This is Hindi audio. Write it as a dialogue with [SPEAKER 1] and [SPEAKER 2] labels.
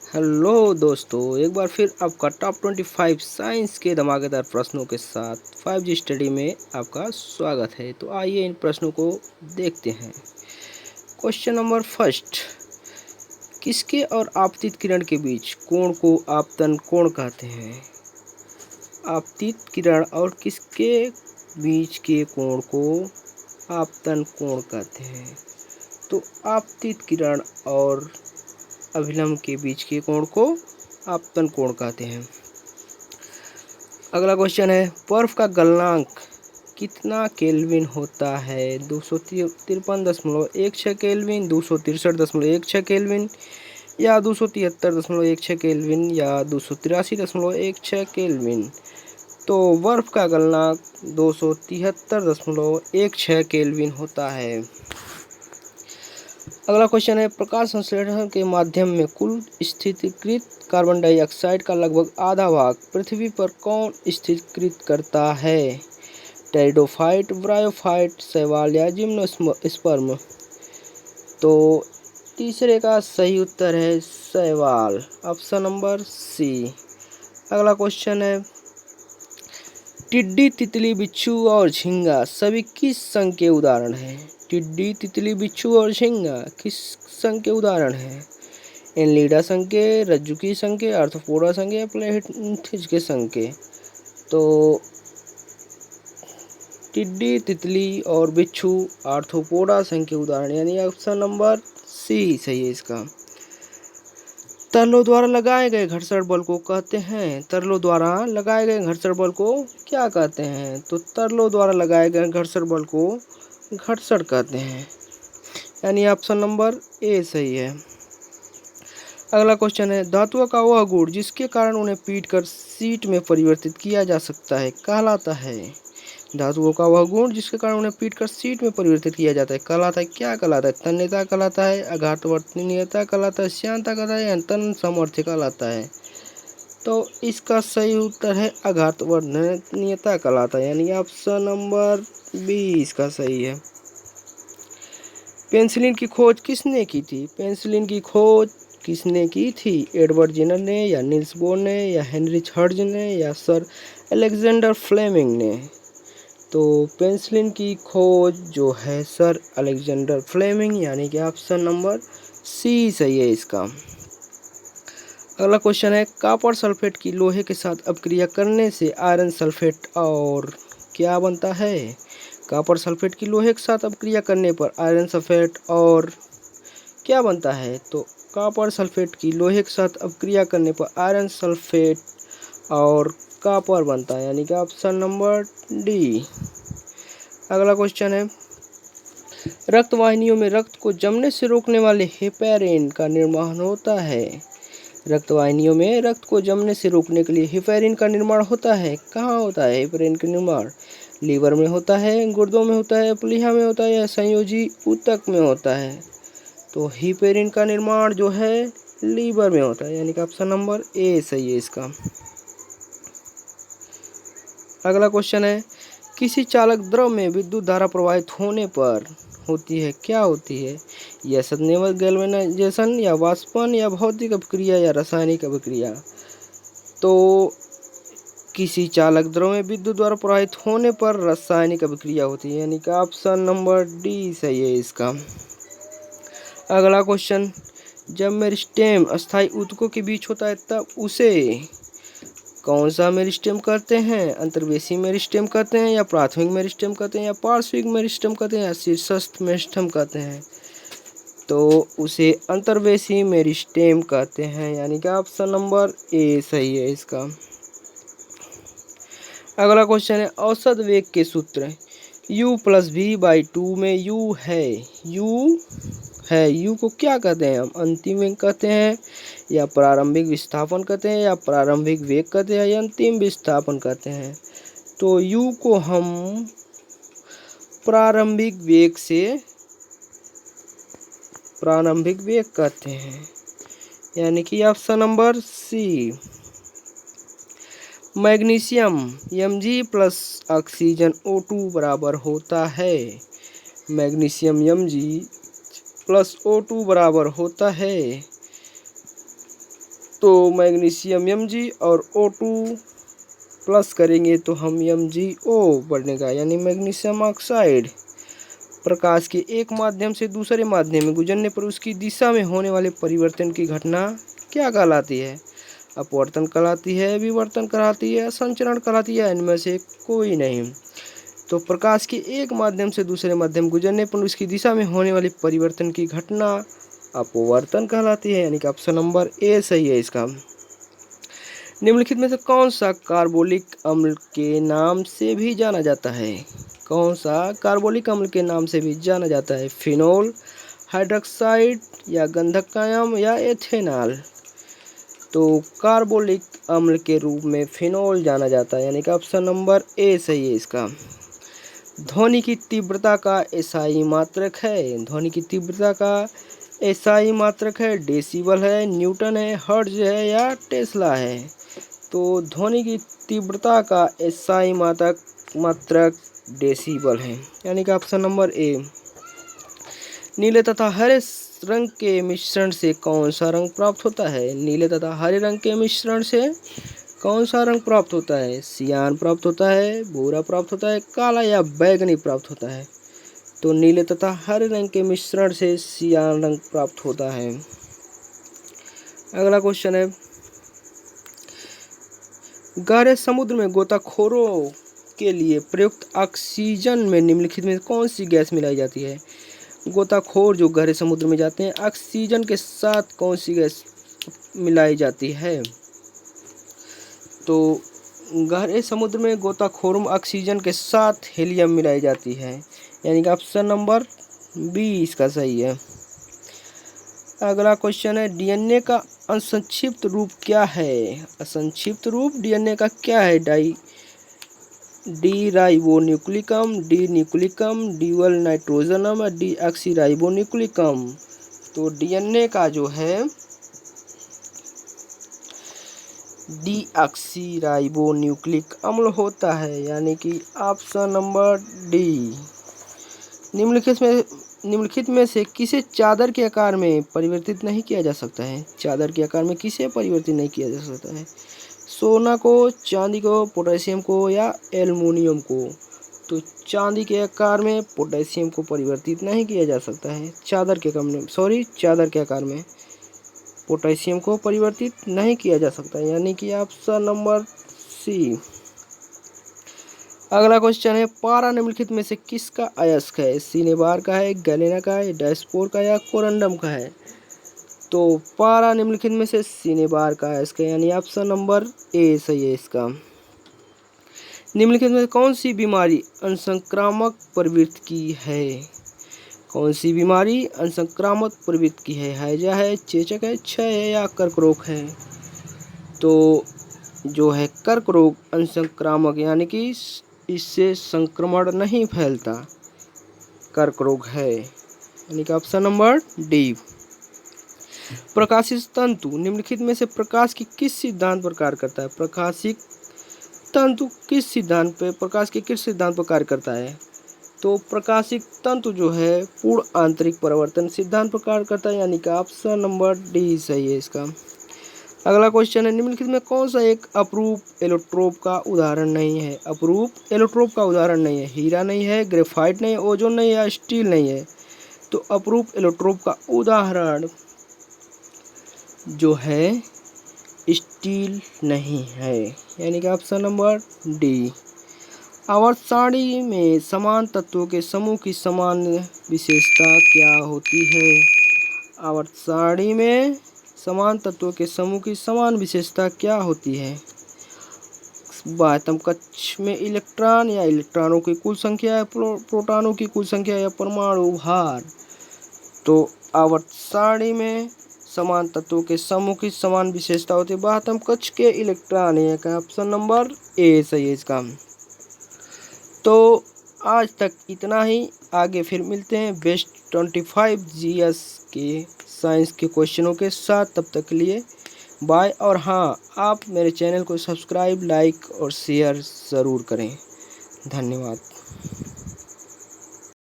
[SPEAKER 1] हेलो दोस्तों, एक बार फिर आपका टॉप 25 साइंस के धमाकेदार प्रश्नों के साथ 5G स्टडी में आपका स्वागत है। तो आइए इन प्रश्नों को देखते हैं। क्वेश्चन नंबर फर्स्ट, किसके और आपतित किरण के बीच कोण को आपतन कोण कहते हैं? आपतित किरण और किसके बीच के कोण को आपतन कोण कहते हैं? तो आपतित किरण और अभिलंब के बीच के कोण को आपतन कोण कहते हैं। अगला क्वेश्चन है, बर्फ का गलनांक कितना केल्विन होता है? 253.16 केल्विन, 263.16 केल्विन या 273.16 केल्विन या 283.16 केल्विन। तो बर्फ का गलनांक 273.16 केल्विन होता है। अगला क्वेश्चन है, प्रकाश संश्लेषण के माध्यम में कुल स्थिरीकृत कार्बन डाइऑक्साइड का लगभग आधा भाग पृथ्वी पर कौन स्थिरीकृत करता है? टेरिडोफाइट, ब्रायोफाइट, शैवाल या जिम्नोस्पर्म। तो तीसरे का सही उत्तर है शैवाल, ऑप्शन नंबर सी। अगला क्वेश्चन है, टिड्डी, तितली, बिच्छू और झींगा सभी किस संघ के उदाहरण हैं? टिड्डी, तितली, बिच्छू और झींगा किस संघ के उदाहरण हैं? एनलिडा संघ के, रज्जुकी संघ के, आर्थ्रोपोडा संघ के या प्लेथिस के संघ के। तो टिड्डी, तितली और बिच्छू आर्थ्रोपोडा संघ के उदाहरण, यानी ऑप्शन नंबर सी सही है इसका। तरलों द्वारा लगाए गए घर्षण बल को कहते हैं, तरलों द्वारा लगाए गए घर्षण बल को क्या कहते हैं? तो तरलों द्वारा लगाए गए घर्षण बल को घर्षण कहते हैं, यानी ऑप्शन नंबर ए सही है। अगला क्वेश्चन है, धातुओं का वह गुण जिसके कारण उन्हें पीटकर शीट में परिवर्तित किया जा सकता है कहलाता है? धातुओं का वह गुण जिसके कारण उन्हें पीटकर शीट में परिवर्तित किया जाता है कहलाता है, क्या कहलाता है? तन्यता कहलाता है, आघातवर्णनीयता कहलाता है, श्यानता कहलाता है या तन सामर्थ्य कहलाता है? तो इसका सही उत्तर है आघातवर्णनीयता कहलाता है, यानी ऑप्शन नंबर बी इसका सही है। पेंसिलिन की खोज किसने की थी? पेंसिलिन की खोज किसने की थी? एडवर्ड जेनर ने या नील्स बोर ने या हेनरिच हर्ट्ज ने या सर अलेक्जेंडर फ्लेमिंग ने? तो पेंसिलिन की खोज जो है सर अलेक्जेंडर फ्लेमिंग, यानी कि ऑप्शन नंबर सी सही है इसका। अगला क्वेश्चन है, कॉपर सल्फेट की लोहे के साथ अपक्रिया करने से आयरन सल्फेट और क्या बनता है? कॉपर सल्फेट की लोहे के साथ अपक्रिया करने पर आयरन सल्फेट और क्या बनता है? तो कॉपर सल्फेट की लोहे के साथ अपक्रिया करने पर आयरन सल्फेट और कॉपर बनता है, यानी कि ऑप्शन नंबर डी। अगला क्वेश्चन है, रक्त वाहिनियों में रक्त को जमने से रोकने वाले हेपेरिन का निर्माण होता है। रक्त वाहिनियों में रक्त को जमने से रोकने के लिए हेपेरिन का निर्माण होता है। कहाँ होता है हेपेरिन का निर्माण? लीवर में होता है, गुर्दों में होता है, प्लीहा में होता है या संयोजी ऊतक में होता है? तो हेपेरिन का निर्माण जो है लीवर में होता है, यानी कि ऑप्शन नंबर ए सही है इसका। अगला क्वेश्चन है, किसी चालक द्रव में विद्युत धारा प्रवाहित होने पर होती है, क्या होती है? यह सदनिवत गैल्वेनाइजेशन या वाष्पन या भौतिक अभिक्रिया या रासायनिक अभिक्रिया। तो किसी चालक द्रव में विद्युत द्वारा प्रवाहित होने पर रासायनिक अभिक्रिया होती है, यानी कि ऑप्शन नंबर डी सही है इसका। अगला क्वेश्चन, जब मेरिस्टेम अस्थायी ऊतकों के बीच होता है तब उसे कौन सा मेरिस्टेम कहते हैं? अंतर्वेशी मेरिस्टेम कहते हैं या प्राथमिक मेरिस्टेम कहते हैं या पार्श्विक मेरिस्टेम कहते हैं या शीर्षस्थ मेरिस्टेम कहते हैं? तो उसे अंतर्वेशी मेरिस्टेम कहते हैं, यानी कि ऑप्शन नंबर ए सही है इसका। अगला क्वेश्चन है, औसत वेग के सूत्र u+v/2 में u है, u को क्या कहते हैं? हम अंतिम वेग कहते हैं या प्रारंभिक विस्थापन कहते हैं या प्रारंभिक वेग कहते हैं या अंतिम विस्थापन कहते हैं? तो u को हम प्रारंभिक वेग कहते हैं, यानी कि option number C. Magnesium Mg plus oxygen O2 बराबर होता है। मैग्नीशियम Mg प्लस O2 बराबर होता है तो मैग्नीशियम Mg और O2 प्लस करेंगे तो हम MgO बनेगा, यानी मैग्नीशियम ऑक्साइड। प्रकाश के एक माध्यम से दूसरे माध्यम में गुजरने पर उसकी दिशा में होने वाले परिवर्तन की घटना क्या कहलाती है? अपवर्तन कहलाती है, विवर्तन कहलाती है, संचरण कहलाती है, इनमें से कोई नहीं। तो प्रकाश के एक माध्यम से दूसरे माध्यम गुजरने पर उसकी दिशा में होने वाले परिवर्तन की घटना अपवर्तन कहलाती है, यानी कि ऑप्शन नंबर ए सही है इसका। निम्नलिखित में से कौन सा कार्बोलिक अम्ल के नाम से भी जाना जाता है? कौन सा कार्बोलिक अम्ल के नाम से भी जाना जाता है? फिनोल, हाइड्रोक्साइड या गंधकायम या एथेनॉल? तो कार्बोलिक अम्ल के रूप में फिनोल जाना जाता है, यानी कि ऑप्शन नंबर ए सही है इसका। ध्वनि की तीव्रता का एसआई मात्रक है। ध्वनि की तीव्रता का एसआई मात्रक है, डेसिबल है, न्यूटन है, हर्ट्ज है या टेस्ला है? तो ध्वनि की तीव्रता का एसआई मात्रक डेसिबल है, यानी कि ऑप्शन नंबर ए। नीले तथा हरे रंग के मिश्रण से कौन सा रंग प्राप्त होता है? नीले तथा हरे रंग के मिश्रण से कौन सा रंग प्राप्त होता है? सियान प्राप्त होता है, भूरा प्राप्त होता है, काला या बैगनी प्राप्त होता है? तो नीले तथा हरे रंग के मिश्रण से सियान रंग प्राप्त होता है। अगला क्वेश्चन है, गहरे समुद्र में गोताखोरों के लिए प्रयुक्त ऑक्सीजन में निम्नलिखित में कौन सी गैस मिलाई जाती है? गोताखोर जो गहरे समुद्र में जाते हैं, ऑक्सीजन के साथ कौन सी गैस मिलाई जाती है? तो गहरे समुद्र में गोताखोरों में ऑक्सीजन के साथ हीलियम मिलाई जाती है, यानी कि ऑप्शन नंबर बी इसका सही है। अगला क्वेश्चन है, डीएनए का असंक्षिप्त रूप क्या है? असंक्षिप्त रूप डीएनए का क्या है? डी राइबोन्यूक्लिकम, डी न्यूक्लिकम, ड्यूअल नाइट्रोजनम, डी ऑक्सी राइबोन्यूक्लिकम? तो डीएनए का जो है डी ऑक्सी राइबोन्यूक्लिक अम्ल होता है, यानी कि ऑप्शन नंबर डी। निम्नलिखित में से किसे चादर के आकार में परिवर्तित नहीं किया जा सकता है? चादर के आकार में किसे परिवर्तित नहीं किया जा सकता है? सोना को, चांदी को, पोटेशियम को या एल्युमिनियम को? तो चांदी के आकार में पोटेशियम को परिवर्तित नहीं किया जा सकता है। चादर के आकार में पोटेशियम को परिवर्तित नहीं किया जा सकता, यानी कि ऑप्शन नंबर सी। अगला क्वेश्चन है, पारा निम्नलिखित में से किसका अयस्क है? सिनेबार का है, गैलेना का है, डैशपोर का या कोरंडम का है? तो पारा निम्नलिखित में से सिनेबार का अयस्क है, यानी ऑप्शन नंबर ए सही है इसका। निम्नलिखित में कौन सी बीमारी असंक्रामक प्रवृत्ति की है? कौन सी बीमारी असंक्रामक प्रवृत्ति की है? हैजा है, चेचक है, क्षय है या कर्क रोग है? तो जो है कर्क रोग असंक्रामक, यानी कि इससे संक्रमण नहीं फैलता, कर्क रोग है, यानी कि ऑप्शन नंबर डी। प्रकाशित तंतु निम्नलिखित में से प्रकाश की किस सिद्धांत पर कार्य करता है? प्रकाशित तंतु प्रकाश के किस सिद्धांत पर कार्य करता है? तो प्रकाशित तंतु जो है पूर्ण आंतरिक परावर्तन सिद्धांत पर कार्य करता है, यानी कि ऑप्शन नंबर डी सही है इसका। अगला क्वेश्चन है, निम्नलिखित में कौन सा एक अपरूप एलोट्रोप का उदाहरण नहीं है? अपरूप एलोट्रोप का उदाहरण नहीं है, हीरा नहीं है, ग्रेफाइट नहीं है, ओजोन नहीं है, स्टील नहीं है? तो अपरूप एलोट्रोप का उदाहरण जो है स्टील नहीं है, यानी कि ऑप्शन नंबर डी। आवर्त सारणी में समान तत्वों के समूह की समान विशेषता क्या होती है? आवर्त सारणी में समान तत्वों के समूह की समान विशेषता क्या होती है? बाह्यतम कक्ष में इलेक्ट्रॉन या इलेक्ट्रॉनों की कुल संख्या या प्रोटॉनों की कुल संख्या या परमाणु भार? तो आवर्त सारणी में समान तत्वों के समूह की समान विशेषता होती है बाह्यतम कक्ष के इलेक्ट्रॉन, या ऑप्शन नंबर ए सही है इसका। तो आज तक इतना ही, आगे फिर मिलते हैं बेस्ट 25 GS के साइंस के क्वेश्चनों के साथ। तब तक के लिए बाय। और हाँ, आप मेरे चैनल को सब्सक्राइब, लाइक और शेयर ज़रूर करें। धन्यवाद।